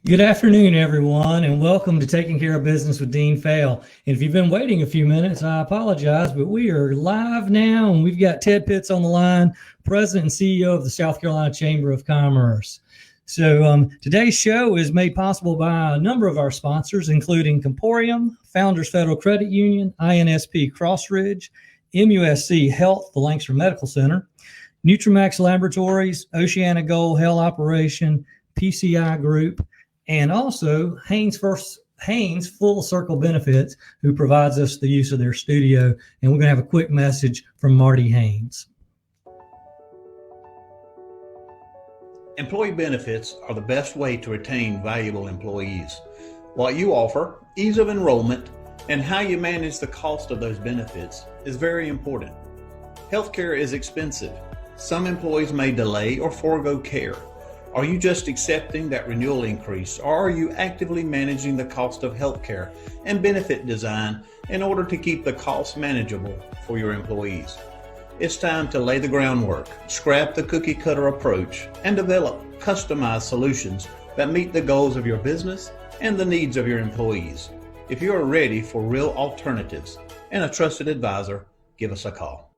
Good afternoon, everyone, and welcome to Taking Care of Business with Dean Fail. And if you've been waiting a few minutes, I apologize, but we are live now, and we've got Ted Pitts on the line, President and CEO of the South Carolina Chamber of Commerce. So today's show is made possible by a number of our sponsors, including Comporium, Founders Federal Credit Union, INSP Crossridge, MUSC Health, the Langston Medical Center, Nutramax Laboratories, Oceana Gold Health Operation, PCI Group, and also Haynes Full Circle Benefits, who provides us the use of their studio. And we're going to have a quick message from Marty Haynes. Employee benefits are the best way to retain valuable employees. What you offer, ease of enrollment, and how you manage the cost of those benefits is very important. Healthcare is expensive. Some employees may delay or forego care. Are you just accepting that renewal increase, or are you actively managing the cost of healthcare and benefit design in order to keep the costs manageable for your employees? It's time to lay the groundwork, scrap the cookie cutter approach, and develop customized solutions that meet the goals of your business and the needs of your employees. If you are ready for real alternatives and a trusted advisor, give us a call.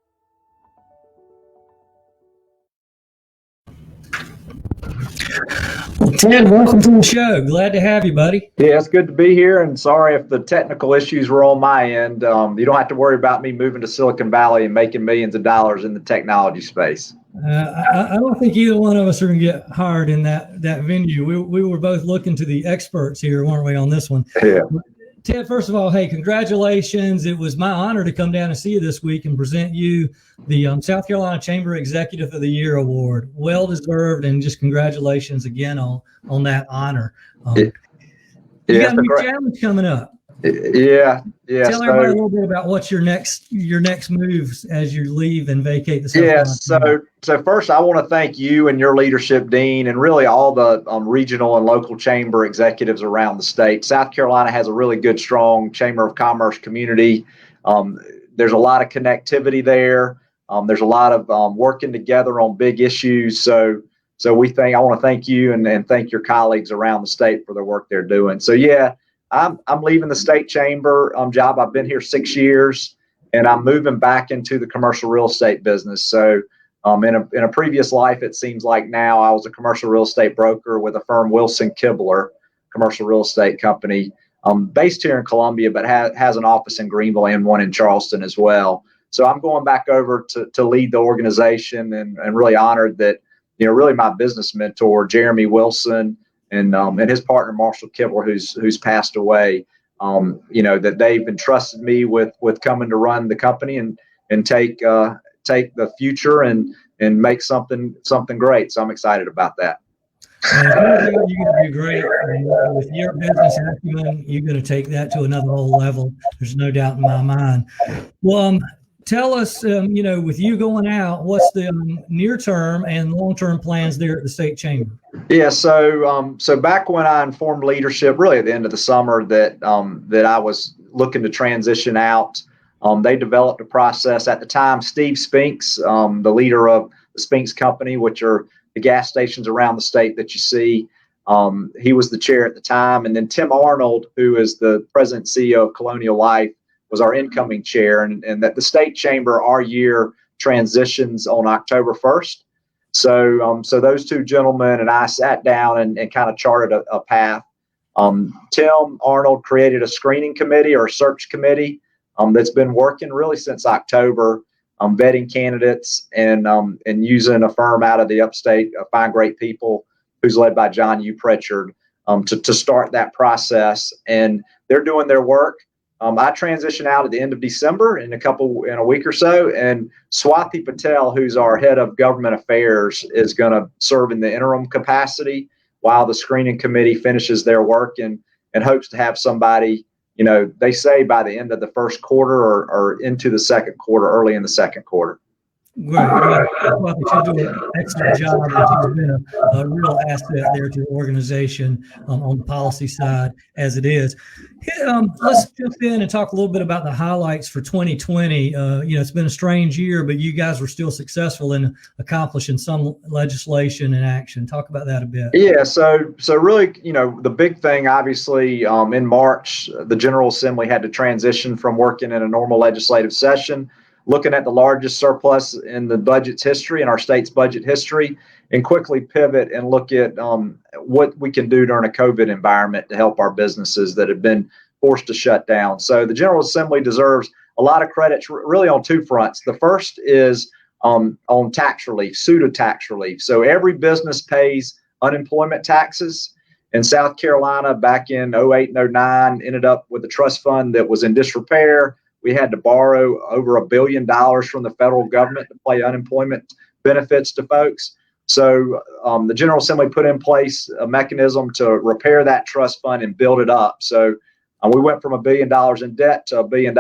Ted, welcome to the show. Glad to have you, buddy. Yeah, it's good to be here, and sorry if the technical issues were on my end. You don't have to worry about me moving to Silicon Valley and making millions of dollars in the technology space. I don't think either one of us are going to get hired in that venue. We were both looking to the experts here, weren't we, on this one? Yeah. Ted, first of all, hey, congratulations. It was my honor to come down and see you this week and present you the South Carolina Chamber Executive of the Year Award. Well deserved, and just congratulations again on that honor. You got a new challenge coming up. Yeah. Tell everybody a little bit about what's your next moves as you leave and vacate the South Carolina. So first, I want to thank you and your leadership, Dean, and really all the regional and local chamber executives around the state. South Carolina has a really good, strong Chamber of Commerce community. There's a lot of connectivity there. There's a lot of working together on big issues. So I want to thank you and thank your colleagues around the state for the work they're doing. So yeah. I'm leaving the state chamber job. I've been here 6 years, and I'm moving back into the commercial real estate business. So in a previous life, it seems like now I was a commercial real estate broker with a firm, Wilson Kibler, commercial real estate company, based here in Columbia, but has an office in Greenville and one in Charleston as well. So I'm going back over to lead the organization, and really honored that, really my business mentor, Jeremy Wilson, and his partner Marshall Kibler, who's passed away, that they've entrusted me with coming to run the company and take the future and make something great. So I'm excited about that. You're going to do great. With your business acumen, you're going to take that to another whole level. There's no doubt in my mind. Well, tell us, with you going out, what's the near-term and long-term plans there at the state chamber? Yeah, so back when I informed leadership, really at the end of the summer, that I was looking to transition out, they developed a process. At the time, Steve Spinks, the leader of the Spinks Company, which are the gas stations around the state that you see, he was the chair at the time. And then Tim Arnold, who is the president and CEO of Colonial Life, was our incoming chair, and that the state chamber, our year transitions on October 1st. So those two gentlemen and I sat down and kind of charted a path. Tim Arnold created a screening committee or a search committee that's been working really since October, vetting candidates and using a firm out of the upstate, Find Great People, who's led by John U. Pritchard, to start that process. And they're doing their work. I transition out at the end of December in a week or so, and Swati Patel, who's our head of government affairs, is going to serve in the interim capacity while the screening committee finishes their work and hopes to have somebody, they say by the end of the first quarter or into the second quarter, early in the second quarter. Great. Well, I think you'll do an excellent job. You've been a real asset there to the organization on the policy side as it is. Let's jump in and talk a little bit about the highlights for 2020. It's been a strange year, but you guys were still successful in accomplishing some legislation and action. Talk about that a bit. Yeah, so really, the big thing, obviously, in March, the General Assembly had to transition from working in a normal legislative session, looking at the largest surplus in the budget's history, in our state's budget history, and quickly pivot and look at what we can do during a COVID environment to help our businesses that have been forced to shut down. So the General Assembly deserves a lot of credit really on two fronts. The first is on tax relief, pseudo tax relief. So every business pays unemployment taxes. In South Carolina, back in 08 and 09, ended up with a trust fund that was in disrepair. We had to borrow over $1 billion from the federal government to pay unemployment benefits to folks. So the General Assembly put in place a mechanism to repair that trust fund and build it up. So we went from $1 billion in debt to $1 billion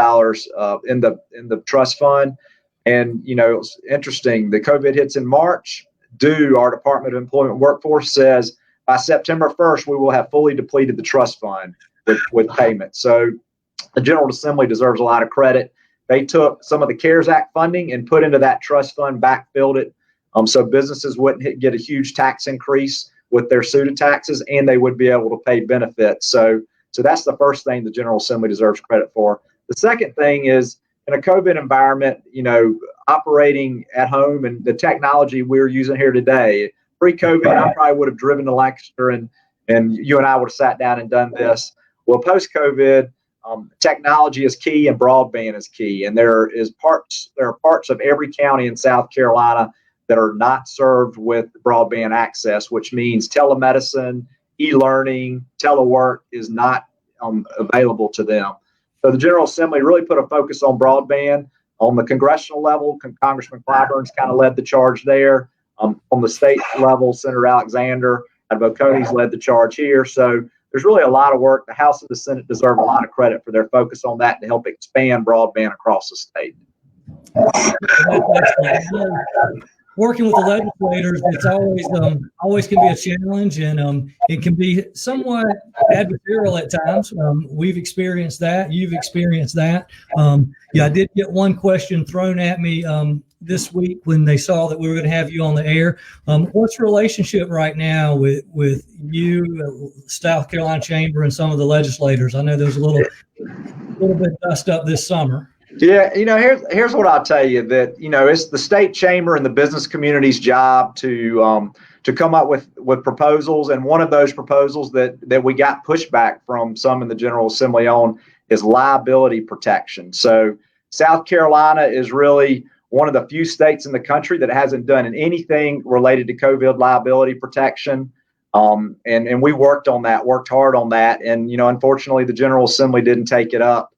in the trust fund. And, it's interesting. The COVID hits in March. Our Department of Employment Workforce says by September 1st, we will have fully depleted the trust fund with payment. So the General Assembly deserves a lot of credit. They took some of the CARES Act funding and put into that trust fund, backfilled it, so businesses wouldn't get a huge tax increase with their pseudo taxes, and they would be able to pay benefits. So that's the first thing the General Assembly deserves credit for. The second thing is, in a COVID environment, operating at home and the technology we're using here today. Pre-COVID, I probably would have driven to Lancaster and you and I would have sat down and done this. Well, post-COVID, technology is key and broadband is key. And there are parts of every county in South Carolina that are not served with broadband access, which means telemedicine, e-learning, telework is not available to them. So the General Assembly really put a focus on broadband. On the congressional level, Congressman Clyburn's kind of led the charge there. On the state level, Senator Alexander out of Oconee led the charge here. So there's really a lot of work. The House and the Senate deserve a lot of credit for their focus on that to help expand broadband across the state. Working with the legislators, it's always can be a challenge, and it can be somewhat adversarial at times. We've experienced that. You've experienced that. I did get one question thrown at me this week when they saw that we were going to have you on the air. What's your relationship right now with you, South Carolina Chamber, and some of the legislators? I know there's a little bit dust up this summer. Yeah, here's what I'll tell you, that it's the state chamber and the business community's job to come up with proposals, and one of those proposals that we got pushback from some in the General Assembly on is liability protection. So South Carolina is really one of the few states in the country that hasn't done anything related to COVID liability protection, and we worked hard on that, and unfortunately the General Assembly didn't take it up.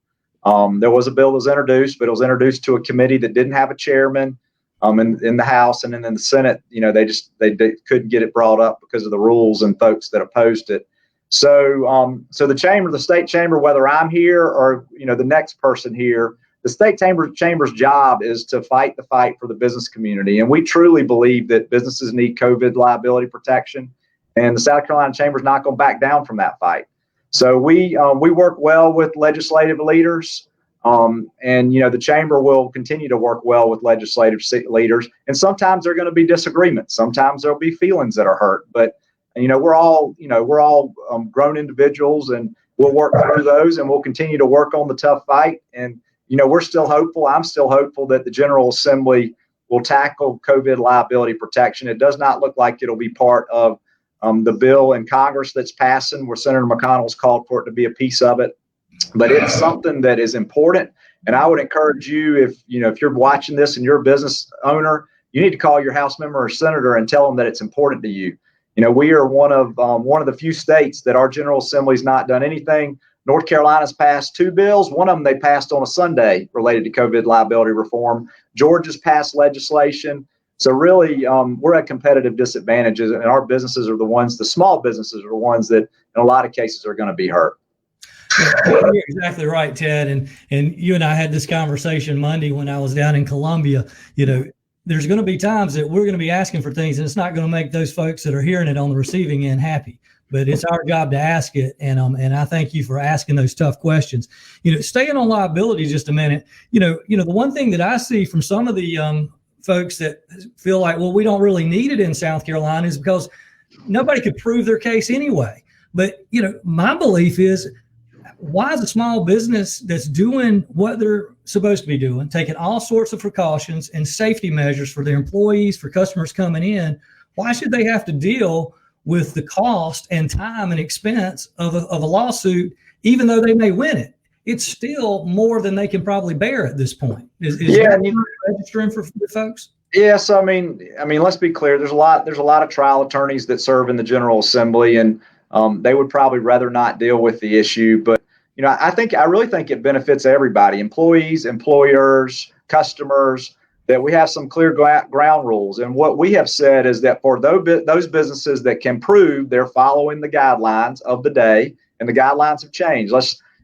There was a bill that was introduced, but it was introduced to a committee that didn't have a chairman in the House, and then in the Senate, they couldn't get it brought up because of the rules and folks that opposed it. So the state chamber, whether I'm here or the next person here, the state chamber's job is to fight the fight for the business community, and we truly believe that businesses need COVID liability protection, and the South Carolina Chamber is not going to back down from that fight. So we work well with legislative leaders, and the chamber will continue to work well with legislative leaders. And sometimes there are going to be disagreements. Sometimes there'll be feelings that are hurt. But we're all grown individuals, and we'll work through those, and we'll continue to work on the tough fight. And we're still hopeful. I'm still hopeful that the General Assembly will tackle COVID liability protection. It does not look like it'll be part of the bill in Congress that's passing, where Senator McConnell's called for it to be a piece of it, but it's something that is important. And I would encourage you, if you're watching this and you're a business owner, you need to call your House member or senator and tell them that it's important to you. We are one of the few states that our General Assembly's not done anything. North Carolina's passed 2 bills. One of them they passed on a Sunday related to COVID liability reform. Georgia's passed legislation. So really, we're at competitive disadvantages, and our businesses are the small businesses are the ones that in a lot of cases are going to be hurt. You're exactly right, Ted. And you and I had this conversation Monday when I was down in Columbia. there's going to be times that we're going to be asking for things, and it's not going to make those folks that are hearing it on the receiving end happy. But it's our job to ask it, and I thank you for asking those tough questions. Staying on liability just a minute. The one thing that I see from some of the folks that feel like, well, we don't really need it in South Carolina, is because nobody could prove their case anyway. But my belief is, why is a small business that's doing what they're supposed to be doing, taking all sorts of precautions and safety measures for their employees, for customers coming in, why should they have to deal with the cost and time and expense of a lawsuit, even though they may win it? It's still more than they can probably bear at this point. Is that registering for folks? Yes, I mean, let's be clear. There's a lot of trial attorneys that serve in the General Assembly, and they would probably rather not deal with the issue. But I really think it benefits everybody: employees, employers, customers, that we have some clear ground rules. And what we have said is that for those businesses that can prove they're following the guidelines of the day, and the guidelines have changed.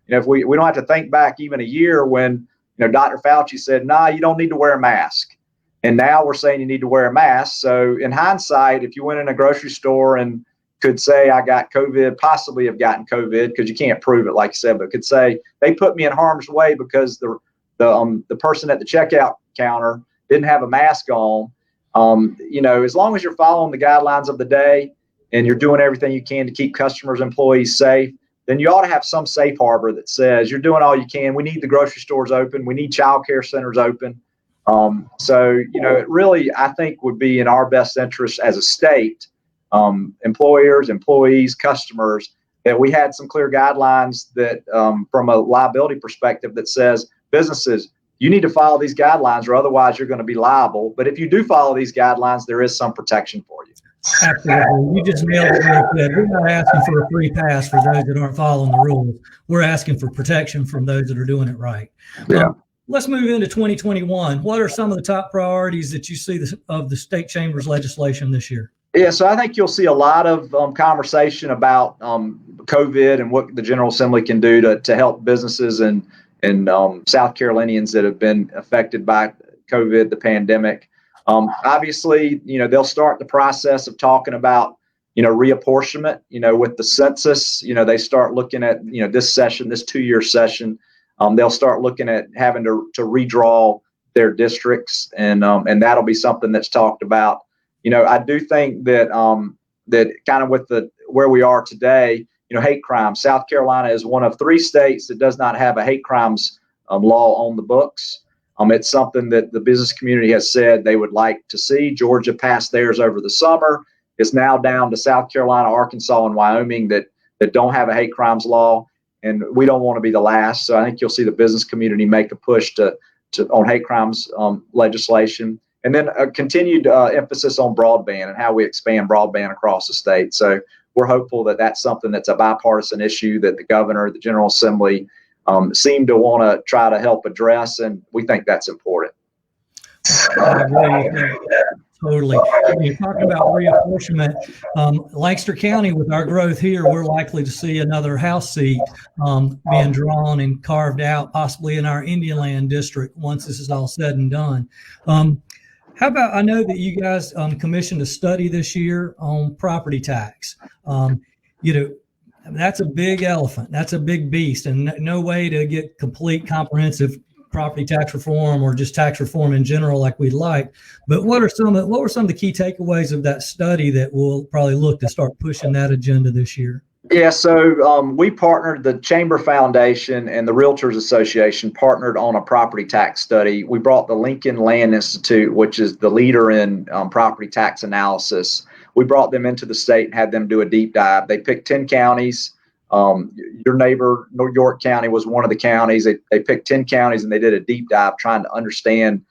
If we don't have to think back even a year when, Dr. Fauci said, nah, you don't need to wear a mask. And now we're saying you need to wear a mask. So in hindsight, if you went in a grocery store and could say, I got COVID, possibly have gotten COVID, because you can't prove it, like you said, but could say they put me in harm's way because the person at the checkout counter didn't have a mask on. As long as you're following the guidelines of the day and you're doing everything you can to keep customers, employees safe, then you ought to have some safe harbor that says you're doing all you can. We need the grocery stores open. We need child care centers open. It really, I think, would be in our best interest as a state, employers, employees, customers, that we had some clear guidelines that from a liability perspective that says businesses, you need to follow these guidelines or otherwise you're going to be liable. But if you do follow these guidelines, there is some protection for you. Absolutely. You just nailed it right there. We're not asking for a free pass for those that aren't following the rules. We're asking for protection from those that are doing it right. Yeah. Let's move into 2021. What are some of the top priorities that you see of the state chamber's legislation this year? Yeah, so I think you'll see a lot of conversation about COVID and what the General Assembly can do to help businesses and South Carolinians that have been affected by COVID, the pandemic. Obviously, they'll start the process of talking about, reapportionment, with the census. They start looking at, this session, this 2-year session. They'll start looking at having to redraw their districts, and that'll be something that's talked about. I do think that that kind of with where we are today, hate crimes. South Carolina is one of 3 states that does not have a hate crimes law on the books. It's something that the business community has said they would like to see. Georgia passed theirs over the summer. It's now down to South Carolina, Arkansas, and Wyoming that don't have a hate crimes law, and we don't want to be the last. So I think you'll see the business community make a push to on hate crimes legislation, and then a continued emphasis on broadband and how we expand broadband across the state. So we're hopeful that that's something that's a bipartisan issue that the governor, the General Assembly seem to want to try to help address, and we think that's important. I agree. Totally. You're talking about reapportionment. Lancaster County, with our growth here, we're likely to see another House seat being drawn and carved out, possibly in our Indian Land district once this is all said and done. How about, I know that you guys commissioned a study this year on property tax. That's a big elephant. That's a big beast, and no way to get complete comprehensive property tax reform or just tax reform in general like we'd like. But what were some of the key takeaways of that study that we'll probably look to start pushing that agenda this year? Yeah, so we partnered, the Chamber Foundation and the Realtors Association partnered on a property tax study. We brought the Lincoln Land Institute, which is the leader in property tax analysis. We brought them into the state and had them do a deep dive. They picked 10 counties. Your neighbor, York County, was one of the counties. They picked 10 counties and they did a deep dive trying to understand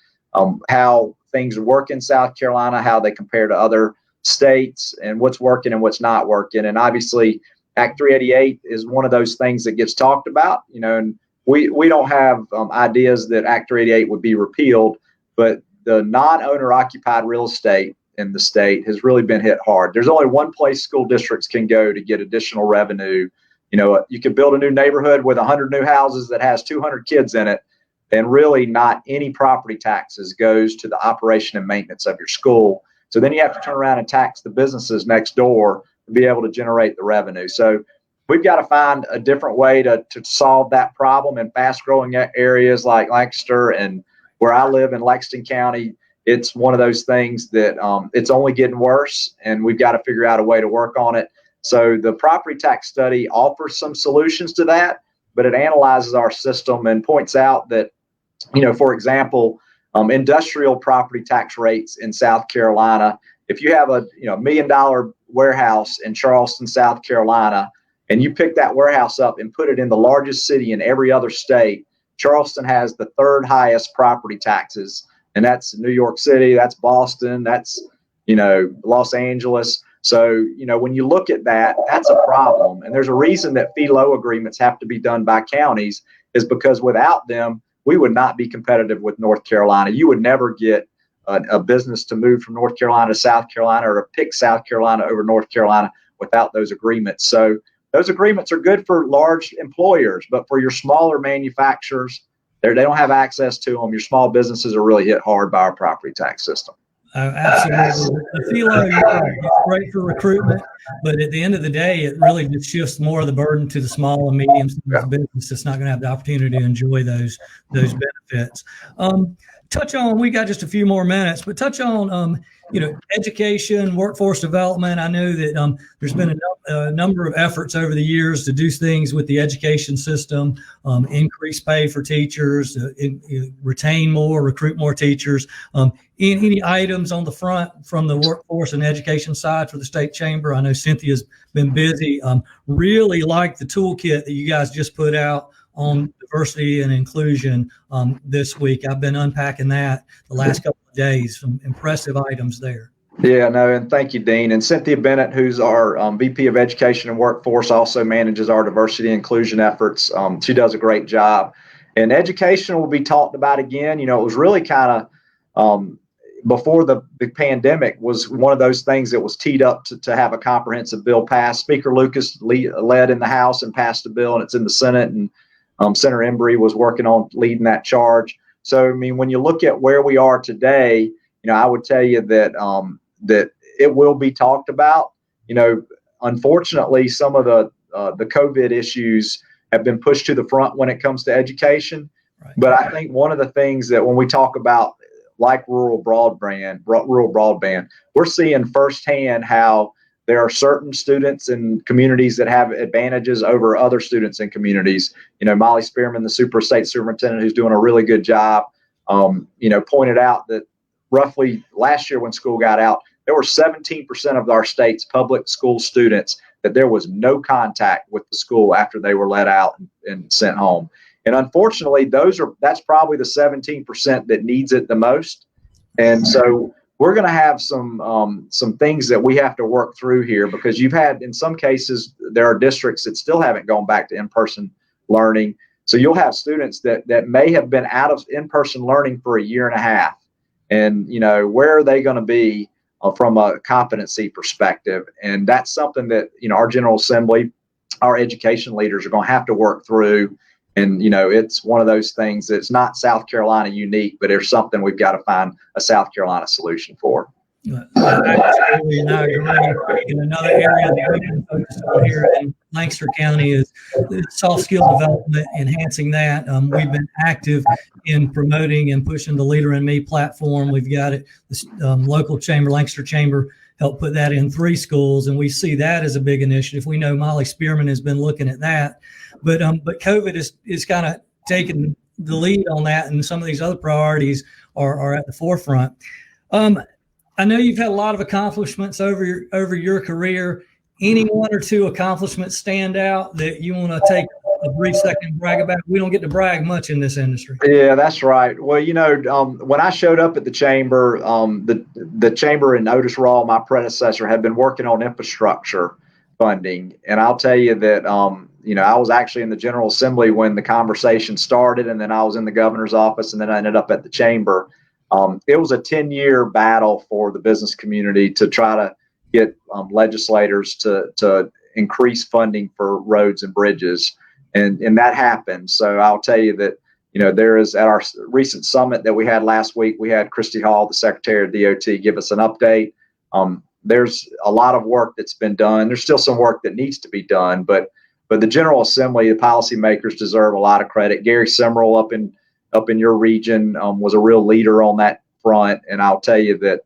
how things work in South Carolina, how they compare to other states, and what's working and what's not working. And obviously, Act 388 is one of those things that gets talked about, and we don't have ideas that Act 388 would be repealed, but the non-owner occupied real estate in the state has really been hit hard. There's only one place school districts can go to get additional revenue. You could build a new neighborhood with 100 new houses that has 200 kids in it. and really not any property taxes goes to the operation and maintenance of your school. So then you have to turn around and tax the businesses next door to be able to generate the revenue. So we've got to find a different way to solve that problem in fast growing areas like Lancaster, and where I live in Lexington County. It's one of those things that it's only getting worse, and we've got to figure out a way to work on it. So the property tax study offers some solutions to that, but it analyzes our system and points out that, for example, industrial property tax rates in South Carolina, if you have a $1 million warehouse in Charleston, South Carolina, and you pick that warehouse up and put it in the largest city in every other state, Charleston has the third highest property taxes, and that's New York City, that's Boston, that's Los Angeles. So when you look at that, that's a problem, and there's a reason that FELO agreements have to be done by counties, is because without them, we would not be competitive with North Carolina. You would never get a business to move from North Carolina to South Carolina, or to pick South Carolina over North Carolina without those agreements. So those agreements are good for large employers, but for your smaller manufacturers, they don't have access to them. Your small businesses are really hit hard by our property tax system. Absolutely. The FELO, you're right, it's great for recruitment, but at the end of the day, it really just shifts more of the burden to the small and medium-sized business that's not going to have the opportunity to enjoy those benefits. Touch on, we got just a few more minutes, but touch on, education, workforce development. I know that there's been a number of efforts over the years to do things with the education system, increase pay for teachers, retain more, recruit more teachers. Any items on the front from the workforce and education side for the state chamber? I know Cynthia's been busy. Really like the toolkit that you guys just put out on diversity and inclusion this week. I've been unpacking that the last couple of days. Some impressive items there. Yeah, no, and thank you, Dean. And Cynthia Bennett, who's our VP of Education and Workforce, also manages our diversity and inclusion efforts. She does a great job. And education will be talked about again. It was really kind of before the pandemic was one of those things that was teed up to have a comprehensive bill passed. Speaker Lucas led in the House and passed a bill, and it's in the Senate, and Senator Embry was working on leading that charge. So, when you look at where we are today, I would tell you that that it will be talked about. Unfortunately, some of the COVID issues have been pushed to the front when it comes to education. Right. But I think one of the things that when we talk about like rural broadband, we're seeing firsthand how there are certain students and communities that have advantages over other students and communities. Molly Spearman, the state superintendent, who's doing a really good job, pointed out that roughly last year when school got out, there were 17% of our state's public school students that there was no contact with the school after they were let out and sent home. And unfortunately, that's probably the 17% that needs it the most. And so we're going to have some things that we have to work through here, because you've had, in some cases, there are districts that still haven't gone back to in-person learning. So you'll have students that may have been out of in-person learning for a year and a half. And, where are they going to be from a competency perspective? And that's something that, our General Assembly, our education leaders are going to have to work through. And, it's one of those things that's not South Carolina unique, but there's something we've got to find a South Carolina solution for. Absolutely, and I agree. In another area that we can focus on here in Lancaster County is soft skill development, enhancing that. We've been active in promoting and pushing the Leader in Me platform. We've got it, the local chamber, Lancaster Chamber, helped put that in 3 schools, and we see that as a big initiative. We know Molly Spearman has been looking at that, but COVID is kind of taking the lead on that, and some of these other priorities are at the forefront. I know you've had a lot of accomplishments over your career. Any 1 or 2 accomplishments stand out that you want to take a brief second and brag about? We don't get to brag much in this industry. Yeah, that's right. Well, when I showed up at the chamber, the chamber and Otis Rawl, my predecessor, had been working on infrastructure funding. And I'll tell you that, I was actually in the General Assembly when the conversation started, and then I was in the governor's office, and then I ended up at the chamber. It was a 10-year battle for the business community to try to get legislators to increase funding for roads and bridges. And that happened. So I'll tell you that, there is at our recent summit that we had last week, we had Christy Hall, the Secretary of DOT, give us an update. There's a lot of work that's been done. There's still some work that needs to be done, but the General Assembly, the policymakers deserve a lot of credit. Gary Simmerl up in your region was a real leader on that front, and I'll tell you that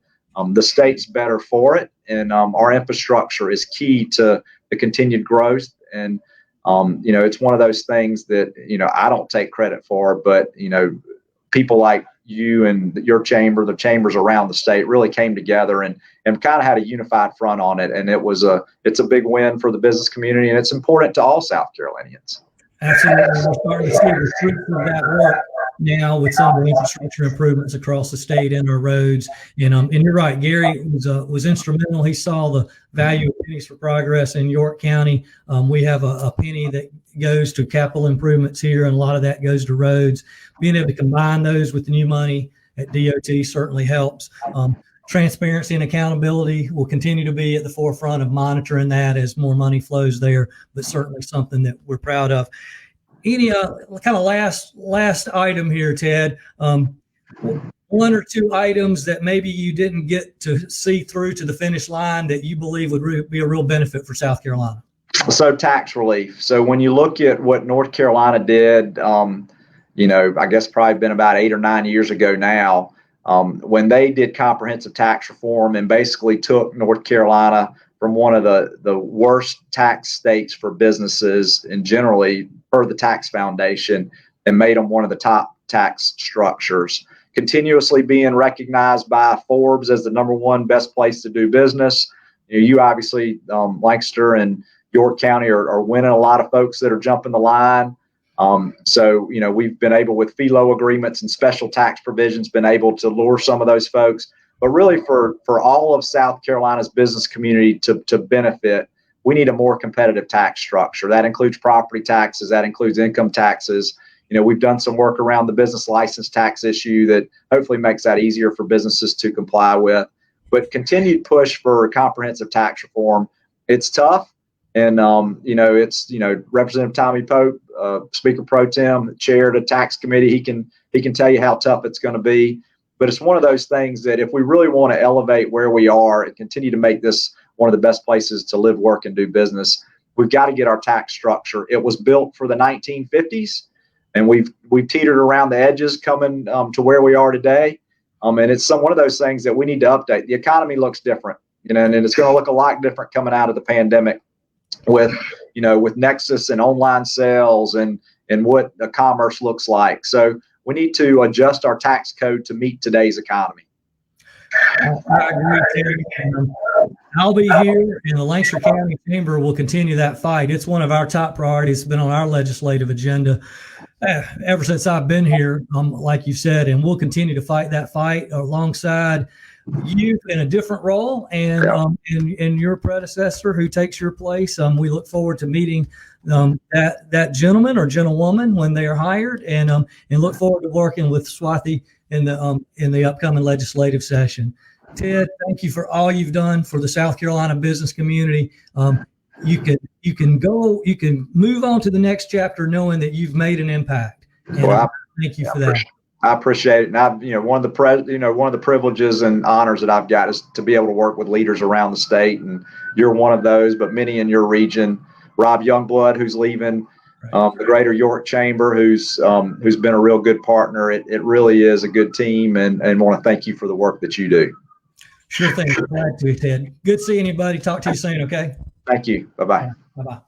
the state's better for it, and our infrastructure is key to the continued growth. And it's one of those things that I don't take credit for, but people like you and your chamber, the chambers around the state, really came together and kind of had a unified front on it. And it's a big win for the business community, and it's important to all South Carolinians. Absolutely. We're starting to see the fruits of that work now with some of the infrastructure improvements across the state and our roads. And you're right, Gary was instrumental. He saw the value of pennies for progress in York County. We have a penny that goes to capital improvements here, and a lot of that goes to roads. Being able to combine those with the new money at DOT certainly helps. Transparency and accountability will continue to be at the forefront of monitoring that as more money flows there, but certainly something that we're proud of. Any kind of last item here, Ted, one or two items that maybe you didn't get to see through to the finish line that you believe would be a real benefit for South Carolina? So tax relief. So when you look at what North Carolina did, I guess probably been about 8 or 9 years ago now, when they did comprehensive tax reform and basically took North Carolina from one of the worst tax states for businesses and generally per the tax foundation and made them one of the top tax structures, continuously being recognized by Forbes as the #1 best place to do business. You obviously, Lancaster and York County are winning a lot of folks that are jumping the line. So we've been able, with FELO agreements and special tax provisions, been able to lure some of those folks. But really for all of South Carolina's business community to benefit, we need a more competitive tax structure. That includes property taxes. That includes income taxes. We've done some work around the business license tax issue that hopefully makes that easier for businesses to comply with. But continued push for comprehensive tax reform. It's tough. And, it's, Representative Tommy Pope, Speaker Pro Tem, chaired a tax committee. He can tell you how tough it's going to be. But it's one of those things that if we really want to elevate where we are and continue to make this one of the best places to live, work, and do business, we've got to get our tax structure. It was built for the 1950s, and we've teetered around the edges coming to where we are today. And it's one of those things that we need to update. The economy looks different, and it's going to look a lot different coming out of the pandemic with Nexus and online sales and what the commerce looks like. So we need to adjust our tax code to meet today's economy. I agree, Terry. I'll be here, and the Lancaster County Chamber will continue that fight. It's one of our top priorities. It's been on our legislative agenda ever since I've been here, like you said, and we'll continue to fight that fight alongside you in a different role and your predecessor who takes your place. We look forward to meeting that gentleman or gentlewoman when they are hired, and look forward to working with Swathi in the upcoming legislative session. Ted, thank you for all you've done for the South Carolina business community. You can move on to the next chapter knowing that you've made an impact. Thank you for that. I appreciate it. And one of the privileges and honors that I've got is to be able to work with leaders around the state, and you're one of those, but many in your region. Rob Youngblood, who's leaving, the Greater York Chamber, who's been a real good partner. It really is a good team, and want to thank you for the work that you do. Sure thing. Glad to, Ted. Good seeing you, buddy. Talk to you soon, okay? Thank you. Bye-bye. Bye-bye.